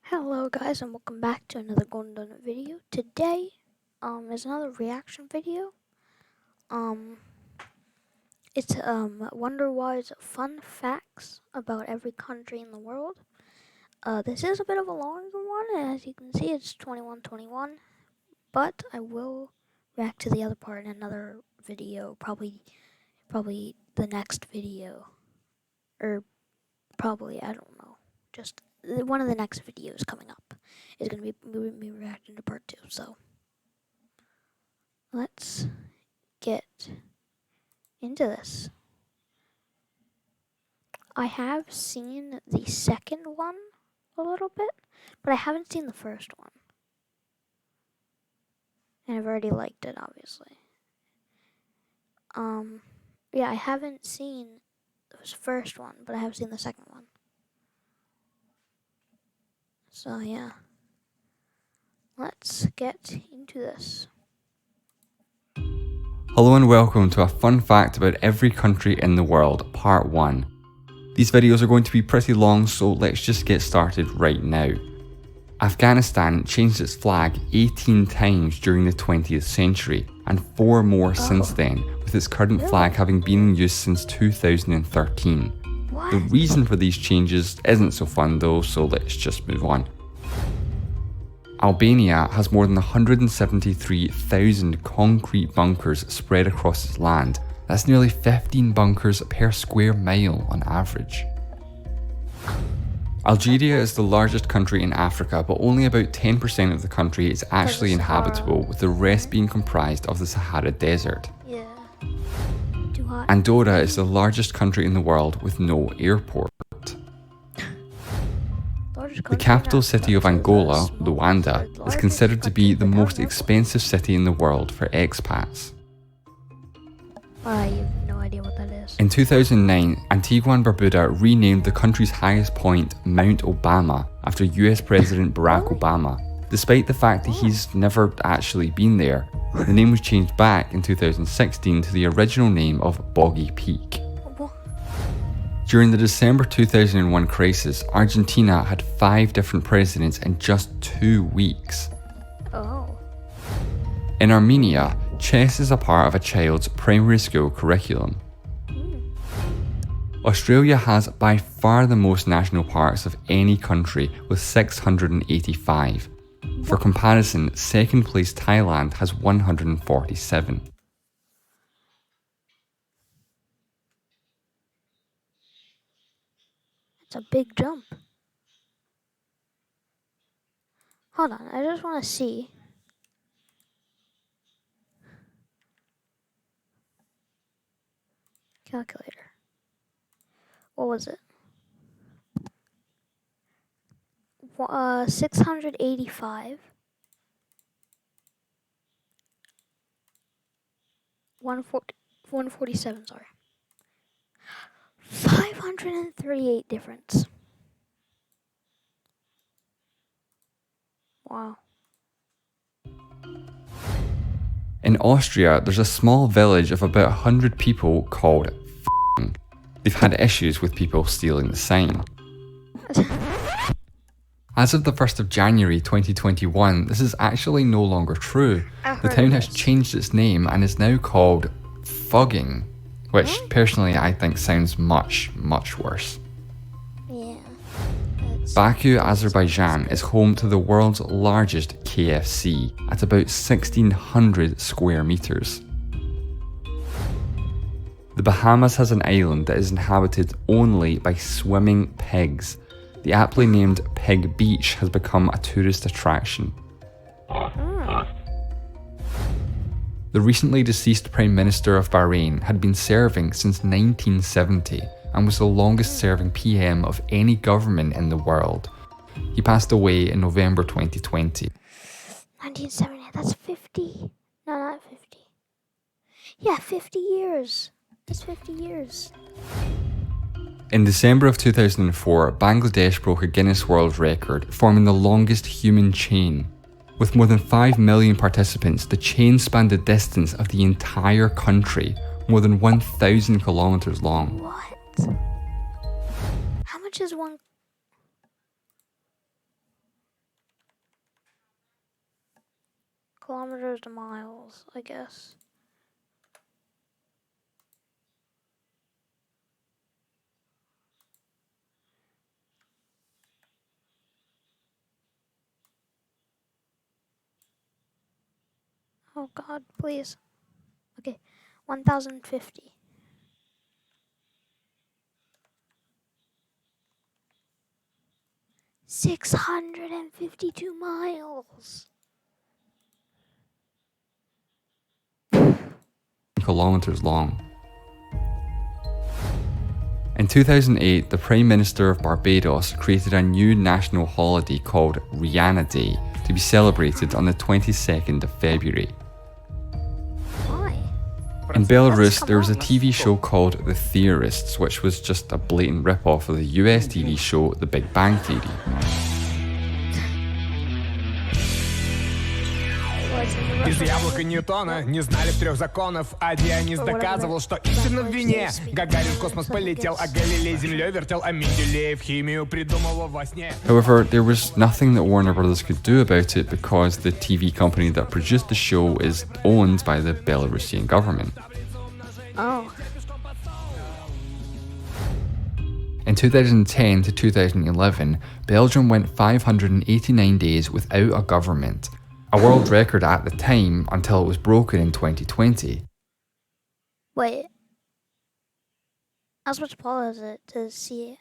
Hello guys and welcome back to another Golden Donut video. Today is another reaction video. It's Wonder Why's fun facts about every country in the world. This is a bit of a longer one, and as you can see it's 21:21, but I will react to the other part in another video, probably the next video, or probably, I don't know, just one of the next videos coming up is going to be me reacting to part 2. So let's get into this. I have seen the second one a little bit, but I haven't seen the first one. And I've already liked it, obviously. Yeah, I haven't seen the first one, but I have seen the second one. So yeah, let's get into this. Hello and welcome to a fun fact about every country in the world, part 1. These videos are going to be pretty long, so let's just get started right now. Afghanistan changed its flag 18 times during the 20th century, and 4 more since then, with its current flag having been in use since 2013. What? The reason for these changes isn't so fun though, so let's just move on. Albania has more than 173,000 concrete bunkers spread across its land. That's nearly 15 bunkers per square mile on average. Algeria is the largest country in Africa, but only about 10% of the country is actually inhabitable, with the rest being comprised of the Sahara Desert. Yeah. Too hot. Andorra is the largest country in the world with no airport. The capital city of Angola, Luanda, is considered to be the most expensive city in the world for expats. I have no idea what that is. In 2009, Antigua and Barbuda renamed the country's highest point Mount Obama after US President Barack Obama. Despite the fact that he's never actually been there, the name was changed back in 2016 to the original name of Boggy Peak. During the December 2001 crisis, Argentina had 5 different presidents in just 2 weeks. Oh. In Armenia, chess is a part of a child's primary school curriculum. Australia has by far the most national parks of any country, with 685. For comparison, second place Thailand has 147. It's a big jump. Hold on, I just want to see. Calculator. What was it? 685. 147, sorry. 538 difference. Wow. In Austria, there's a small village of about 100 people called F***ing. They've had issues with people stealing the sign. As of the 1st of January 2021, this is actually no longer true. The town has changed its name and is now called Fugging, which personally I think sounds much, much worse. Yeah. Baku, Azerbaijan is home to the world's largest KFC at about 1,600 square meters. The Bahamas has an island that is inhabited only by swimming pigs. The aptly named Pig Beach has become a tourist attraction. The recently deceased Prime Minister of Bahrain had been serving since 1970 and was the longest serving PM of any government in the world. He passed away in November 2020. 1970, that's 50. No, not 50. Yeah, 50 years. That's 50 years. In December of 2004, Bangladesh broke a Guinness World Record, forming the longest human chain. With more than 5 million participants, the chain spanned the distance of the entire country, more than 1,000 kilometers long. What? How much is one? kilometers to miles, I guess. Oh God, please. Okay, 1,050. $652 miles. Kilometers long. In 2008, the Prime Minister of Barbados created a new national holiday called Rihanna Day to be celebrated on the 22nd of February. Why? In Belarus, there was a TV show called The Theorists, which was just a blatant rip-off of the US TV show The Big Bang Theory. Из яблока Ньютона не знали трех законов, а Дионис доказывал, что истина в вине. Гагарин в космос полетел, а Галилей землей вертел, а Менделеев химию придумывал во сне. However, there was nothing that Warner Brothers could do about it because the TV company that produced the show is owned by the Belarusian government. Oh. In 2010 to 2011, Belgium went 589 days without a government, a world record at the time until it was broken in 2020. Wait. I was about to pause it to see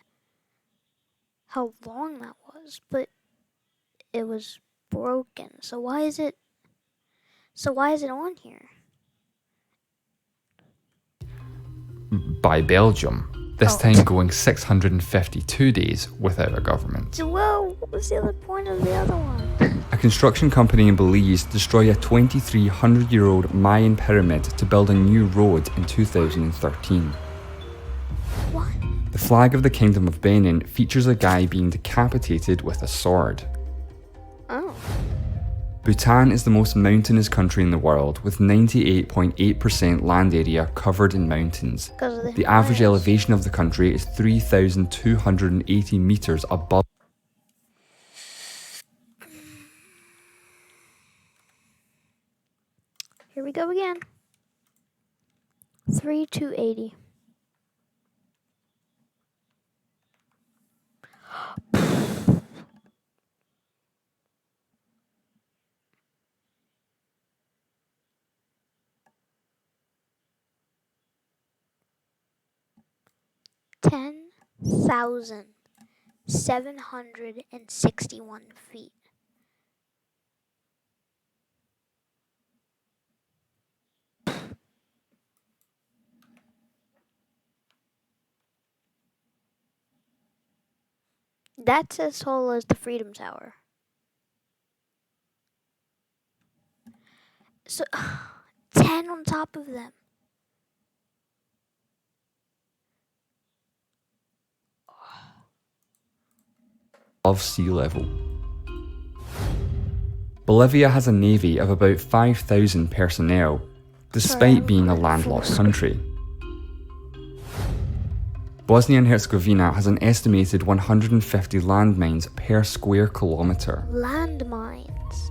how long that was, but it was broken. So why is it on here? By Belgium, this time going 652 days without a government. So, well, what was the other point of the other one? A construction company in Belize destroyed a 2,300-year-old Mayan pyramid to build a new road in 2013. What? The flag of the Kingdom of Benin features a guy being decapitated with a sword. Oh. Bhutan is the most mountainous country in the world, with 98.8% land area covered in mountains. Because of The average Himalayas. elevation of the country is 3,280 meters above. Here we go again. 3,280. $10,761 feet. That's as tall as the Freedom Tower. So, 10 on top of them. Above sea level. Bolivia has a navy of about 5,000 personnel, despite being a landlocked country. Bosnia and Herzegovina has an estimated 150 landmines per square kilometre. Landmines.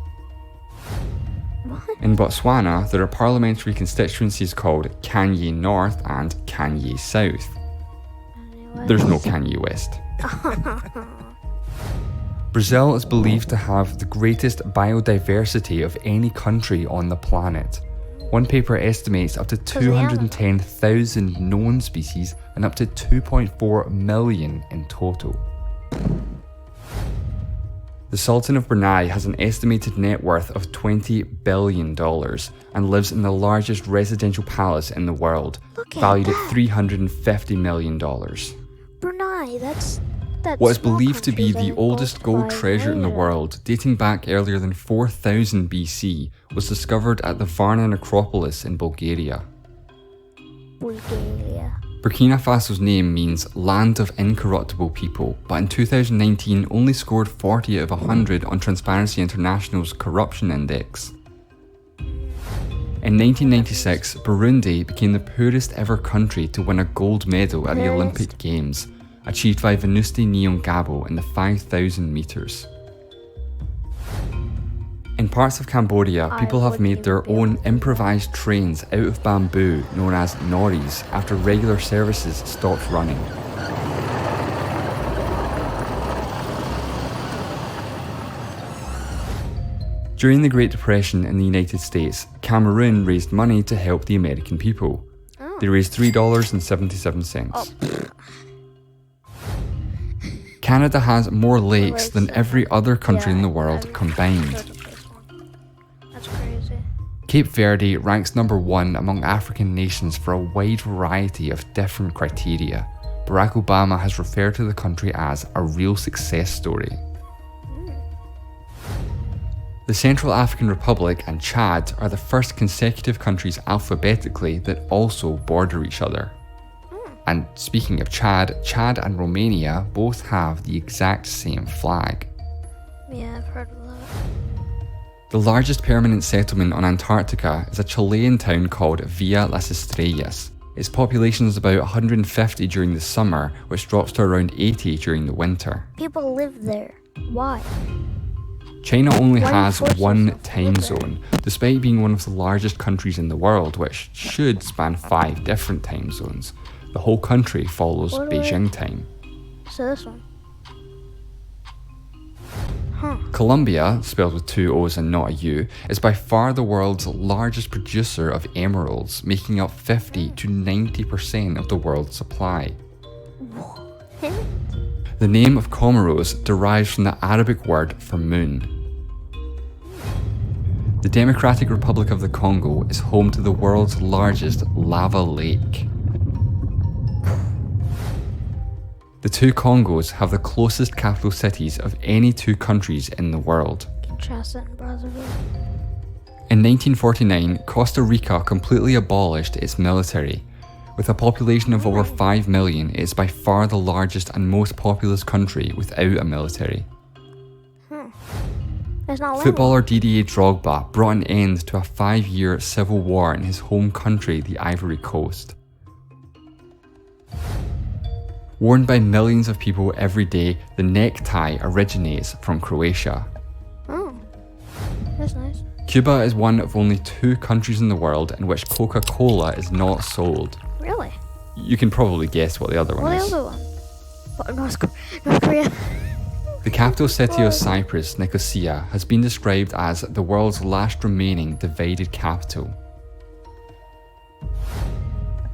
What? In Botswana, there are parliamentary constituencies called Kanye North and Kanye South. There's no Kanye West. Brazil is believed to have the greatest biodiversity of any country on the planet. One paper estimates up to 210,000 known species and up to 2.4 million in total. The Sultan of Brunei has an estimated net worth of $20 billion and lives in the largest residential palace in the world, Look at valued at that. $350 million. Brunei, that's What is small believed to be country the that oldest engulfed gold by treasure in the later. world, dating back earlier than 4000 BC, was discovered at the Varna necropolis in Bulgaria. Bulgaria. Burkina Faso's name means Land of Incorruptible People, but in 2019 only scored 40 out of 100 on Transparency International's Corruption Index. In 1996, Burundi became the poorest ever country to win a gold medal at the Poorest. Olympic Games, achieved by Venuste Nyongabo in the 5,000 metres. In In parts of Cambodia, people have wouldn't made their even be able own to do that. improvised trains out of bamboo known as noris after regular services stopped running. During the Great Depression in the United States, Cameroon raised money to help the American people. Oh. They raised $3.77. Oh. Canada has more lakes than Lakes, every other country in the yeah, world I've combined. heard of this one. That's crazy. Cape Verde ranks number 1 among African nations for a wide variety of different criteria. Barack Obama has referred to the country as a real success story. The Central African Republic and Chad are the first consecutive countries alphabetically that also border each other. And speaking of Chad, Chad and Romania both have the exact same flag. Yeah, I've heard of that. The largest permanent settlement on Antarctica is a Chilean town called Villa Las Estrellas. Its population is about 150 during the summer, which drops to around 80 during the winter. People live there. Why? China only Why has force one yourself to time live there? zone, despite being one of the largest countries in the world, which should span 5 different time zones. The whole country follows What do I- Beijing time. So this one. Huh. Colombia, spelled with 2 O's and not a U, is by far the world's largest producer of emeralds, making up 50 to 90% of the world's supply. The name of Comoros derives from the Arabic word for moon. The Democratic Republic of the Congo is home to the world's largest lava lake. The 2 Congos have the closest capital cities of any 2 countries in the world. Kinshasa and Brazzaville. In 1949, Costa Rica completely abolished its military. With a population of over 5 million, it is by far the largest and most populous country without a military. There's not land. Footballer Didier Drogba brought an end to a 5-year civil war in his home country, the Ivory Coast. Worn by millions of people every day, the necktie originates from Croatia. Oh, that's nice. Cuba is one of only 2 countries in the world in which Coca-Cola is not sold. Really? You can probably guess what the other one What is. the other one? What, North Korea? The capital city of Cyprus, Nicosia, has been described as the world's last remaining divided capital.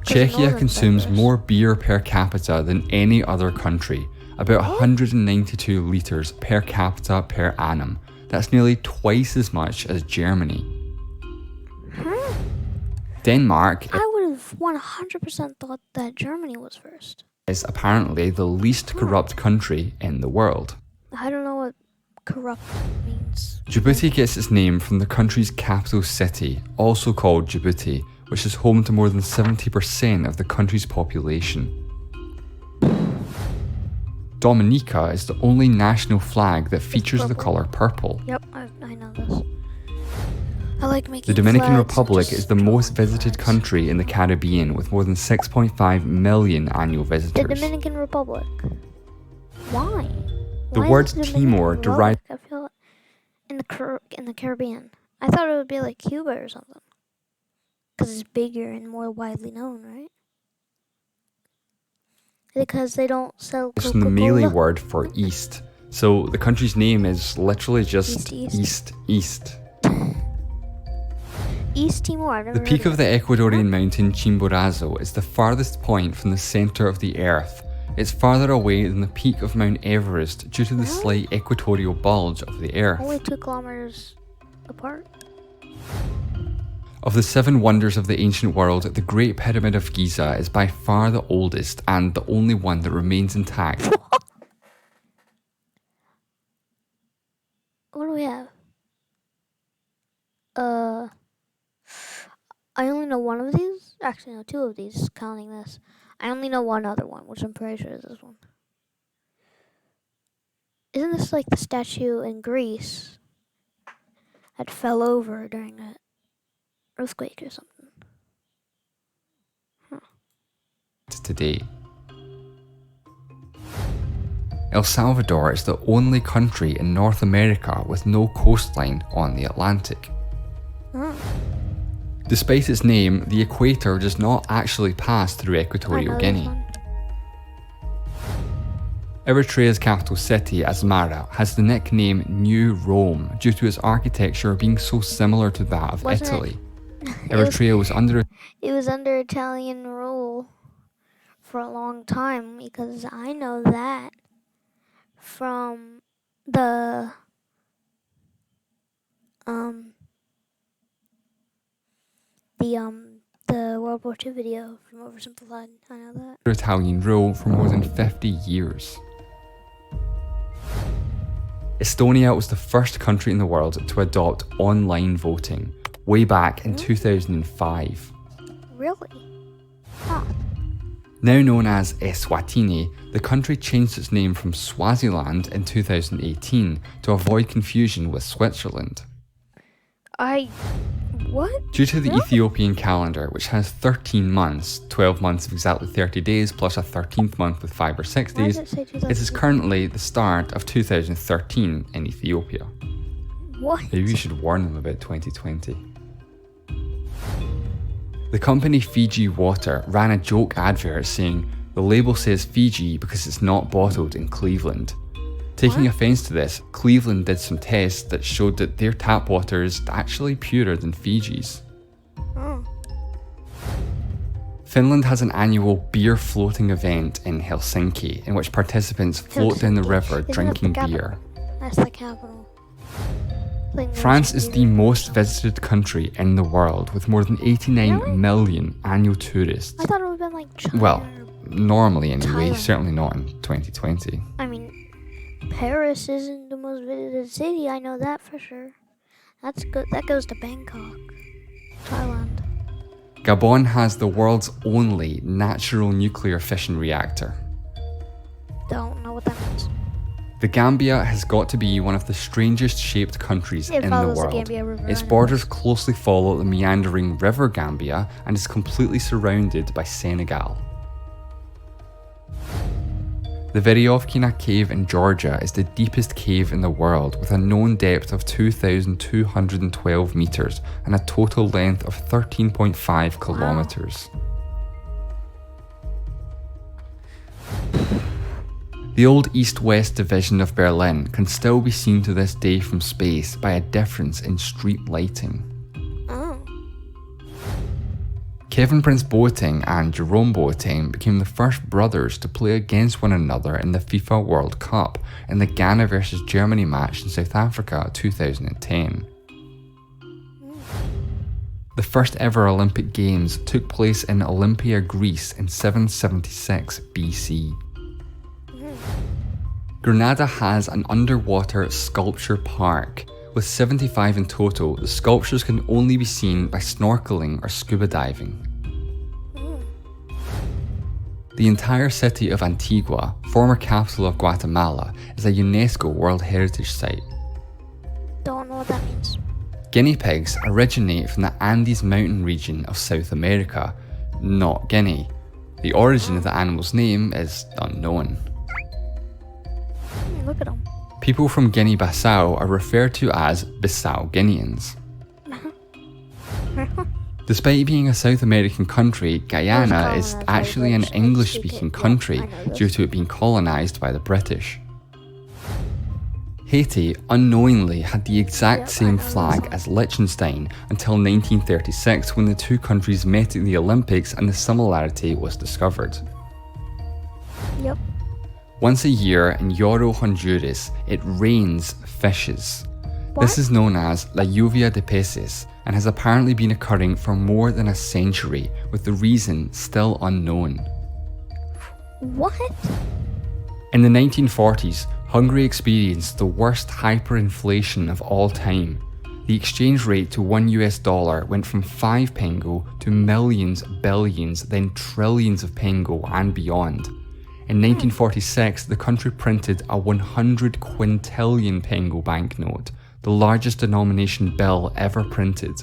Czechia Northern consumes Cyprus. more beer per capita than any other country, about 192 litres per capita per annum. That's nearly twice as much as Germany. Denmark I would have 100% thought that Germany was first. is apparently the least corrupt country in the world. I don't know what corrupt means. Djibouti gets its name from the country's capital city, also called Djibouti, which is home to more than 70% of the country's population. Dominica is the only national flag that features the purple. colour purple. Yep, I know this. I like making The Dominican flags and Republic just is the most drawing visited flags. country in the Caribbean with more than 6.5 million annual The visitors. Dominican Republic. Why? The Why is word the Dominican Timor Republic? derived I feel it in the Caribbean. I thought it would be like Cuba or something. Because it's bigger and more widely known, right? Because they don't sell from the Coca-Cola. Malay word for east. So the country's name is literally just East. east. East Timor. I've never The peak heard of the Ecuadorian mountain Chimborazo is the farthest point from the centre of the Earth. It's farther away than the peak of Mount Everest due to the Really? slight equatorial bulge of the Earth. Only 2 kilometers apart. Of the 7 wonders of the ancient world, the Great Pyramid of Giza is by far the oldest and the only one that remains intact. What do we have? I only know one of these. Actually, no, 2 of these, counting this. I only know one other one, which I'm pretty sure is this one. Isn't this like the statue in Greece that fell over during an earthquake or something? Today. El Salvador is the only country in North America with no coastline on the Atlantic. Despite its name, the equator does not actually pass through Equatorial Guinea. Eritrea's capital city, Asmara, has the nickname New Rome due to its architecture being so similar to that of Italy. Eritrea was under Italian rule for a long time, because I know that from the World War II video from Oversimplified. I know that. Italian rule for more than 50 years. Estonia was the first country in the world to adopt online voting, way back in 2005. Really? Huh. Now known as Eswatini, the country changed its name from Swaziland in 2018 to avoid confusion with Switzerland. What? Due to the Ethiopian calendar, which has 13 months, 12 months of exactly 30 days, plus a 13th month with 5 or 6 days, it is currently the start of 2013 in Ethiopia. What? Maybe you should warn them about 2020. The company Fiji Water ran a joke advert saying, "The label says Fiji because it's not bottled in Cleveland." Taking offence to this, Cleveland did some tests that showed that their tap water is actually purer than Fiji's. Finland has an annual beer floating event in Helsinki in which participants float down the river drinking beer. That's the capital. France is the most visited country in the world with more than 89 million annual tourists. I thought it would have been like China. Well, normally anyway, Thailand. certainly not in 2020. I mean, Paris isn't the most visited city. I know that for sure. That's good. That goes to Bangkok, Thailand. Gabon has the world's only natural nuclear fission reactor. Don't know what that means. The Gambia has got to be one of the strangest shaped countries It in the follows the world. Gambia River, Its I know borders this. closely follow the meandering River Gambia and is completely surrounded by Senegal. The Veriovkina Cave in Georgia is the deepest cave in the world with a known depth of 2,212 meters and a total length of 13.5 kilometers. The old east-west division of Berlin can still be seen to this day from space by a difference in street lighting. Kevin Prince Boateng and Jerome Boateng became the first brothers to play against one another in the FIFA World Cup in the Ghana vs Germany match in South Africa 2010. The first ever Olympic Games took place in Olympia, Greece in 776 BC. Grenada has an underwater sculpture park. With 75 in total, the sculptures can only be seen by snorkeling or scuba diving. The entire city of Antigua, former capital of Guatemala, is a UNESCO World Heritage Site. Don't know what that means. Guinea pigs originate from the Andes mountain region of South America, not Guinea. The origin of the animal's name is unknown. Look at them. People from Guinea-Bissau are referred to as Bissau Guineans. Despite being a South American country, Guyana is actually an English-speaking country due to it being colonised by the British. Haiti unknowingly had the exact same flag as Liechtenstein until 1936 when the two countries met at the Olympics and the similarity was discovered. Yep. Once a year in Yoro, Honduras, it rains fishes. This is known as La Lluvia de Peces and has apparently been occurring for more than a century, with the reason still unknown. What? In the 1940s, Hungary experienced the worst hyperinflation of all time. The exchange rate to $1 went from 5 pengo to millions, billions, then trillions of pengo and beyond. In 1946, the country printed a 100 quintillion pengo banknote, the largest denomination bill ever printed.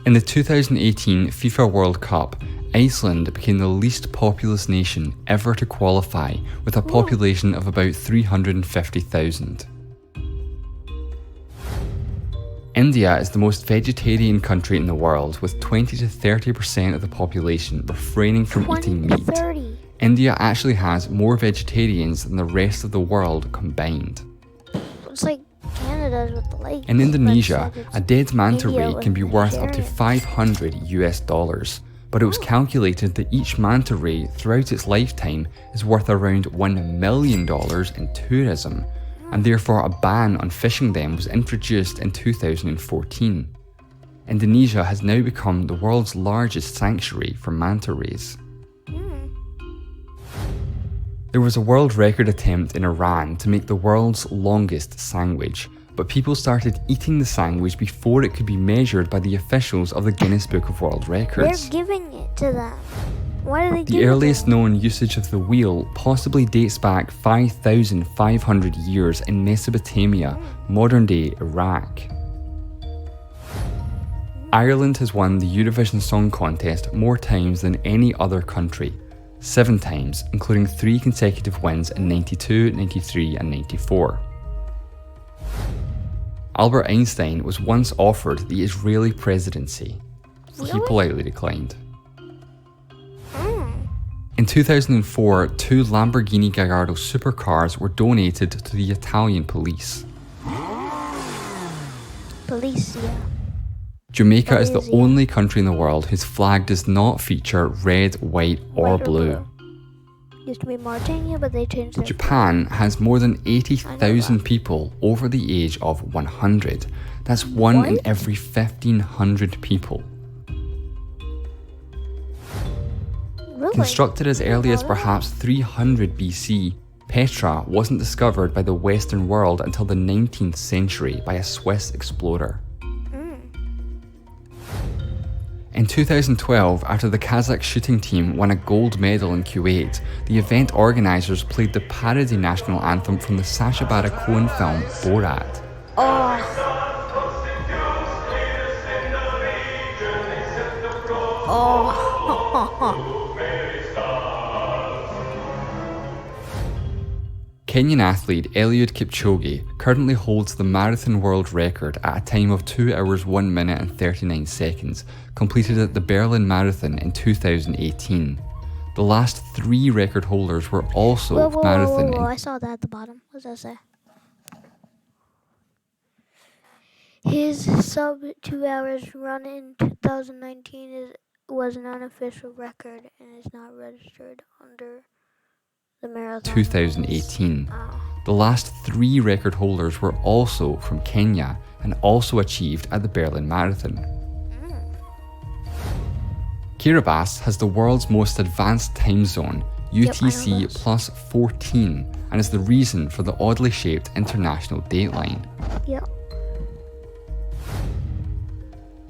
In the 2018 FIFA World Cup, Iceland became the least populous nation ever to qualify, with a population of about 350,000. India is the most vegetarian country in the world, with 20 to 30% of the population refraining from eating meat. 30. India actually has more vegetarians than the rest of the world combined. It's like Canada with the lakes. In Indonesia, but it's a dead manta India ray with can be worth up to vegetarian. $500, but it was calculated that each manta ray throughout its lifetime is worth around $1 million in tourism, and therefore a ban on fishing them was introduced in 2014. Indonesia has now become the world's largest sanctuary for manta rays. There was a world record attempt in Iran to make the world's longest sandwich, but people started eating the sandwich before it could be measured by the officials of the Guinness Book of World Records. They're giving it to them. Why do they give The it earliest to them? known usage of the wheel possibly dates back 5,500 years in Mesopotamia, modern-day Iraq. Ireland has won the Eurovision Song Contest more times than any other country, 7 times, including 3 consecutive wins in 92, 93 and 94. Albert Einstein was once offered the Israeli presidency. He Really? politely declined. In 2004, 2 Lamborghini Gallardo supercars were donated to the Italian police. Policia. Jamaica is the Crazy. only country in the world whose flag does not feature red, white or White or blue. Used to be Mauritania, but they changed their Japan has more than 80,000 people over the age of 100. That's 1 in What? every 1,500 people. Really? Constructed as early as that. perhaps 300 BC, Petra wasn't discovered by the Western world until the 19th century by a Swiss explorer. In 2012, after the Kazakh shooting team won a gold medal in Kuwait, the event organisers played the parody national anthem from the Sacha Baron Cohen film Borat. Kenyan athlete Eliud Kipchoge currently holds the marathon world record at a time of 2 hours 1 minute and 39 seconds, completed at the Berlin Marathon in 2018. The last 3 record holders were also marathon I saw that at the bottom. What does that say? His sub 2 hours run in 2019 was an unofficial record and is not registered under the marathon. 2018. Oh. The last 3 record holders were also from Kenya and also achieved at the Berlin Marathon. Kiribati has the world's most advanced time zone, Yep, I know UTC this. plus 14, and is the reason for the oddly shaped international dateline. Yep.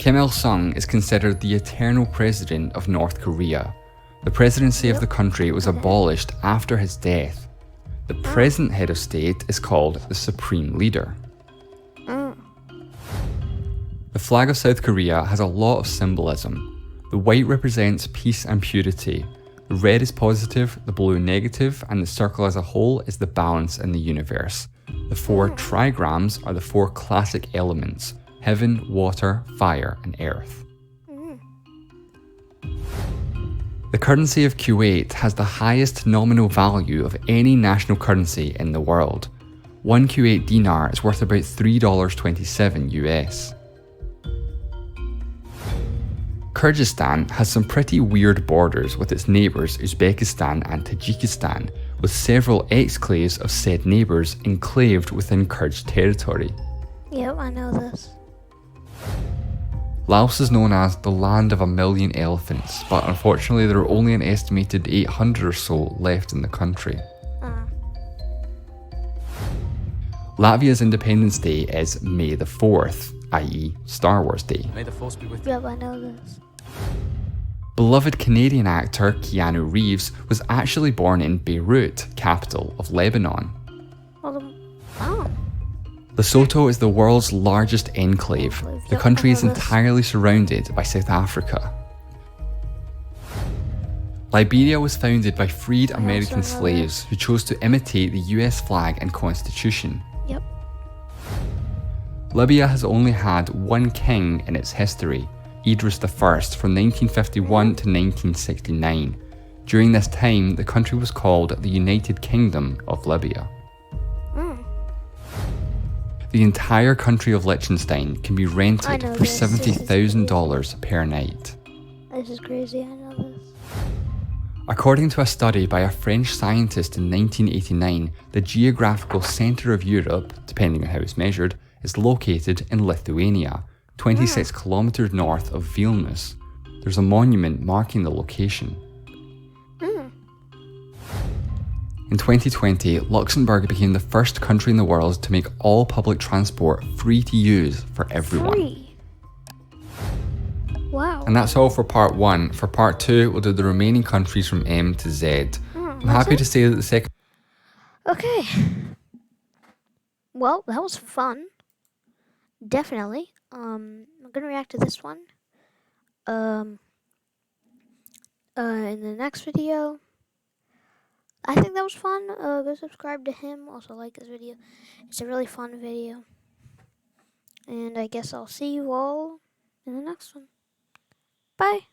Kim Il-sung is considered the eternal president of North Korea. The presidency of the country was abolished after his death. The present head of state is called the Supreme Leader. The flag of South Korea has a lot of symbolism. The white represents peace and purity. The red is positive, the blue negative, and the circle as a whole is the balance in the universe. The 4 trigrams are the 4 classic elements: heaven, water, fire, and earth. The currency of Kuwait has the highest nominal value of any national currency in the world. 1 Kuwait dinar is worth about $3.27 US. Kyrgyzstan has some pretty weird borders with its neighbours Uzbekistan and Tajikistan, with several exclaves of said neighbours enclaved within Kyrgyz territory. Yep, I know this. Laos is known as the land of 1,000,000 elephants, but unfortunately there are only an estimated 800 or so left in the country. Latvia's Independence Day is May the 4th, i.e. Star Wars Day. May the force be with Yep, I know this. Beloved Canadian actor Keanu Reeves was actually born in Beirut, capital of Lebanon. Lesotho is the world's largest enclave. The country is entirely surrounded by South Africa. Liberia was founded by freed also American know slaves who chose to imitate the US flag and constitution. Yep. Libya has only had one king in its history, Idris I from 1951 to 1969. During this time, the country was called the United Kingdom of Libya. The entire country of Liechtenstein can be rented for $70,000 per night. This is crazy, I know this. According to a study by a French scientist in 1989, the geographical centre of Europe, depending on how it's measured, is located in Lithuania, 26 kilometres north of Vilnius. There's a monument marking the location. In 2020, Luxembourg became the first country in the world to make all public transport free to use for everyone. Free. Wow. And that's all for part 1. For part 2, we'll do the remaining countries from M to Z. I'm happy to say that the second... Okay. Well, that was fun. Definitely. I'm gonna react to this one. In the next video. I think that was fun. Go subscribe to him. Also like this video. It's a really fun video. And I guess I'll see you all in the next one. Bye.